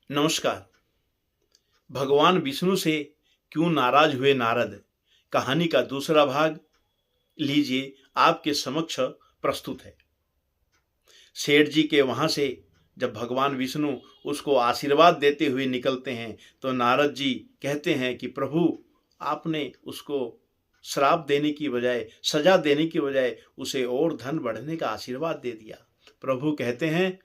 नमस्कार। भगवान विष्णु से क्यों नाराज हुए नारद, कहानी का दूसरा भाग लीजिए आपके समक्ष प्रस्तुत है। सेठ जी के वहां से जब भगवान विष्णु उसको आशीर्वाद देते हुए निकलते हैं तो नारद जी कहते हैं कि प्रभु, आपने उसको श्राप देने की बजाय, सजा देने की बजाय उसे और धन बढ़ने का आशीर्वाद दे दिया। प्रभु कहते हैं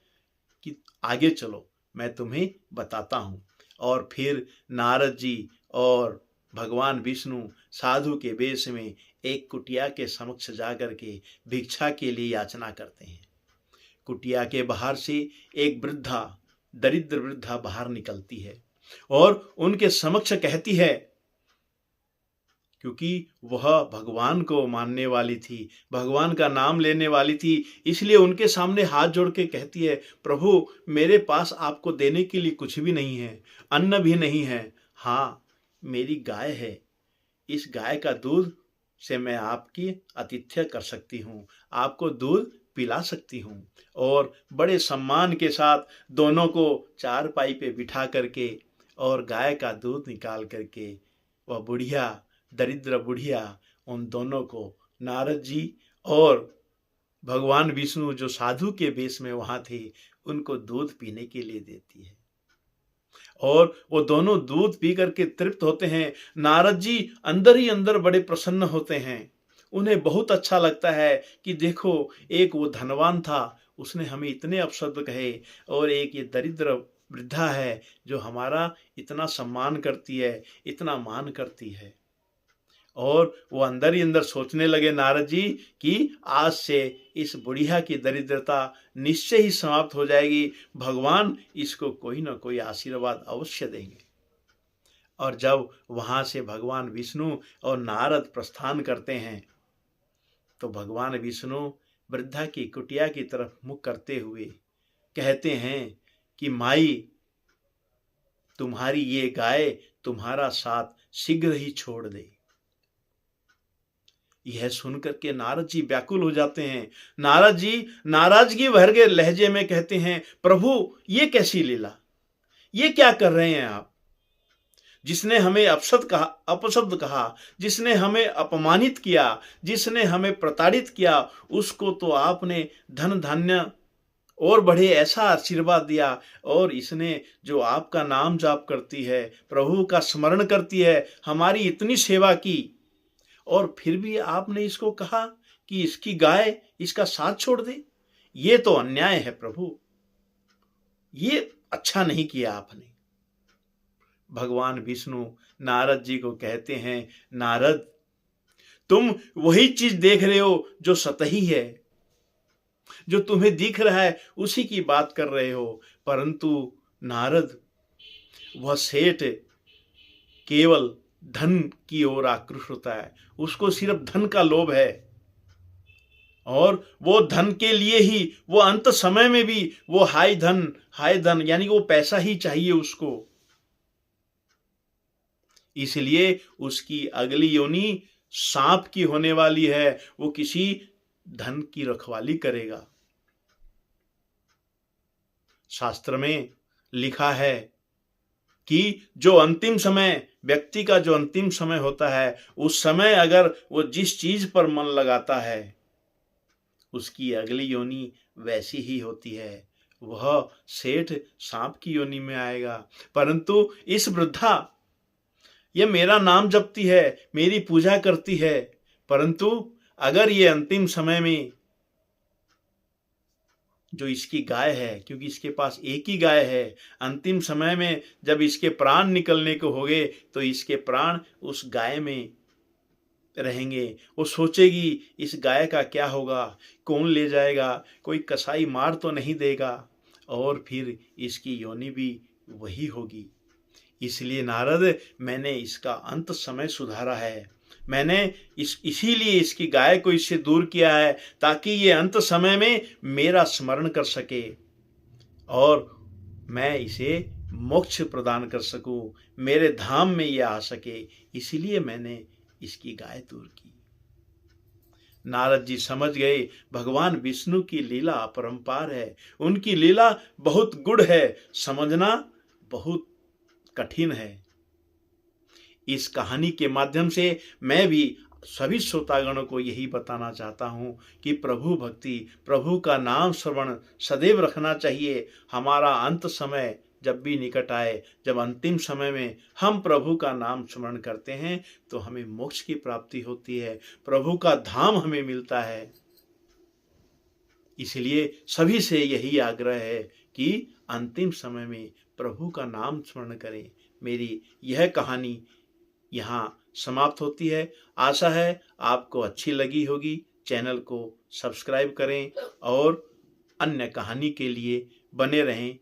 कि आगे चलो, मैं तुम्हें बताता हूं। और फिर नारद जी और भगवान विष्णु साधु के वेश में एक कुटिया के समक्ष जाकर के भिक्षा के लिए याचना करते हैं। कुटिया के बाहर से एक वृद्धा, दरिद्र वृद्धा बाहर निकलती है और उनके समक्ष कहती है, क्योंकि वह भगवान को मानने वाली थी, भगवान का नाम लेने वाली थी, इसलिए उनके सामने हाथ जोड़ के कहती है, प्रभु, मेरे पास आपको देने के लिए कुछ भी नहीं है, अन्न भी नहीं है। हाँ, मेरी गाय है, इस गाय का दूध से मैं आपकी आतिथ्य कर सकती हूँ, आपको दूध पिला सकती हूँ। और बड़े सम्मान के साथ दोनों को चारपाई पे बिठा करके और गाय का दूध निकाल करके वह बुढ़िया, दरिद्र बुढ़िया, उन दोनों को नारद जी और भगवान विष्णु जो साधु के वेश में वहां थे उनको दूध पीने के लिए देती है। और वो दोनों दूध पी करके तृप्त होते हैं। नारद जी अंदर ही अंदर बड़े प्रसन्न होते हैं। उन्हें बहुत अच्छा लगता है कि देखो, एक वो धनवान था, उसने हमें इतने अपशब्द कहे, और एक ये दरिद्र वृद्धा है जो हमारा इतना सम्मान करती है, इतना मान करती है। और वो अंदर ही अंदर सोचने लगे नारद जी कि आज से इस बुढ़िया की दरिद्रता निश्चय ही समाप्त हो जाएगी, भगवान इसको कोई ना कोई आशीर्वाद अवश्य देंगे। और जब वहां से भगवान विष्णु और नारद प्रस्थान करते हैं तो भगवान विष्णु वृद्धा की कुटिया की तरफ मुख करते हुए कहते हैं कि माई, तुम्हारी ये गाय तुम्हारा साथ शीघ्र ही छोड़ दे। यह सुनकर के नारद जी व्याकुल हो जाते हैं। नारद जी नाराजगी भर के लहजे में कहते हैं, प्रभु, ये कैसी लीला, ये क्या कर रहे हैं आप? जिसने हमें अपशब्द कहा, जिसने हमें अपमानित किया, जिसने हमें प्रताड़ित किया, उसको तो आपने धन धान्य और बढ़े ऐसा आशीर्वाद दिया, और इसने जो आपका नाम जाप करती है, प्रभु का स्मरण करती है, हमारी इतनी सेवा की, और फिर भी आपने इसको कहा कि इसकी गाय इसका साथ छोड़ दे। ये तो अन्याय है प्रभु, ये अच्छा नहीं किया आपने। भगवान विष्णु नारद जी को कहते हैं, नारद, तुम वही चीज देख रहे हो जो सतही है, जो तुम्हें दिख रहा है उसी की बात कर रहे हो। परंतु नारद, वह सेठ केवल धन की ओर आकृष्ट होता है, उसको सिर्फ धन का लोभ है, और वो धन के लिए ही, वो अंत समय में भी वो हाय धन यानी कि वो पैसा ही चाहिए उसको। इसलिए उसकी अगली योनि सांप की होने वाली है, वो किसी धन की रखवाली करेगा। शास्त्र में लिखा है कि जो अंतिम समय, व्यक्ति का जो अंतिम समय होता है, उस समय अगर वो जिस चीज पर मन लगाता है उसकी अगली योनि वैसी ही होती है, वह सेठ सांप की योनि में आएगा। परंतु इस वृद्धा, ये मेरा नाम जपती है, मेरी पूजा करती है, परंतु अगर ये अंतिम समय में जो इसकी गाय है, क्योंकि इसके पास एक ही गाय है, अंतिम समय में जब इसके प्राण निकलने को होंगे तो इसके प्राण उस गाय में रहेंगे। वो सोचेगी इस गाय का क्या होगा, कौन ले जाएगा, कोई कसाई मार तो नहीं देगा, और फिर इसकी योनि भी वही होगी। इसलिए नारद, मैंने इसका अंत समय सुधारा है, मैंने इसीलिए इसकी गाय को इससे दूर किया है, ताकि ये अंत समय में मेरा स्मरण कर सके और मैं इसे मोक्ष प्रदान कर सकूं, मेरे धाम में ये आ सके, इसीलिए मैंने इसकी गाय दूर की। नारद जी समझ गए भगवान विष्णु की लीला अपरंपार है, उनकी लीला बहुत गुड़ है, समझना बहुत कठिन है। इस कहानी के माध्यम से मैं भी सभी श्रोतागणों को यही बताना चाहता हूँ कि प्रभु भक्ति, प्रभु का नाम श्रवण सदैव रखना चाहिए। हमारा अंत समय जब भी निकट आए, जब अंतिम समय में हम प्रभु का नाम स्मरण करते हैं तो हमें मोक्ष की प्राप्ति होती है, प्रभु का धाम हमें मिलता है। इसलिए सभी से यही आग्रह है कि अंतिम समय में प्रभु का नाम स्मरण करें। मेरी यह कहानी यहाँ समाप्त होती है। आशा है आपको अच्छी लगी होगी। चैनल को सब्सक्राइब करें और अन्य कहानी के लिए बने रहें।